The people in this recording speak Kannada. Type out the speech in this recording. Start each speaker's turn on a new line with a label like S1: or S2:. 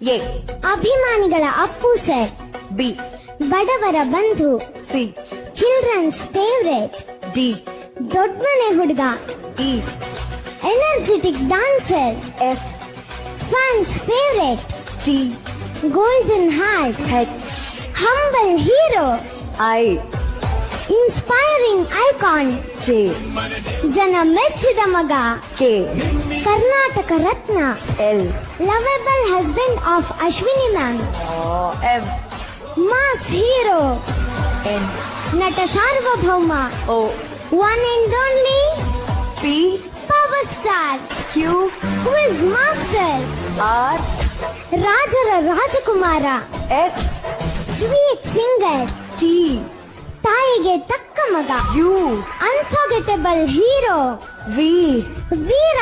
S1: ಎ.
S2: ಅಭಿಮಾನಿಗಳ ಅಪ್ಪು ಸರ್.
S1: ಬಿ.
S2: ಬಡವರ ಬಂಧು.
S1: ಸಿ.
S2: Children's favourite.
S1: ಡಿ.
S2: ದೊಡ್ಡಮನೆ ಹುಡುಗ.
S1: E.
S2: Energetic dancer.
S1: F.
S2: Fans favourite.
S1: T.
S2: Golden heart.
S1: H.
S2: Humble hero.
S1: I.
S2: Inspiring icon.
S1: J.
S2: ಜನ ಮೆಚ್ಚಿದ ಮಗ.
S1: K.
S2: Karnataka Ratna.
S1: L.
S2: Lovable husband of Ashwini ma'am.
S1: M.
S2: Mass hero.
S1: N.
S2: ನಟ ಸಾರ್ವಭೌಮ.
S1: O.
S2: One and only
S1: P.
S2: Power star.
S1: Q.
S2: Quiz master.
S1: R.
S2: ರಾಜರ ರಾಜಕುಮಾರ.
S1: ಎಸ್.
S2: Sweet singer.
S1: ಟಿ.
S2: ತಾಯಿಗೆ ತಕ್ಕ ಮಗ.
S1: ಯು.
S2: Unforgettable hero.
S1: ವಿ.
S2: ವೀರ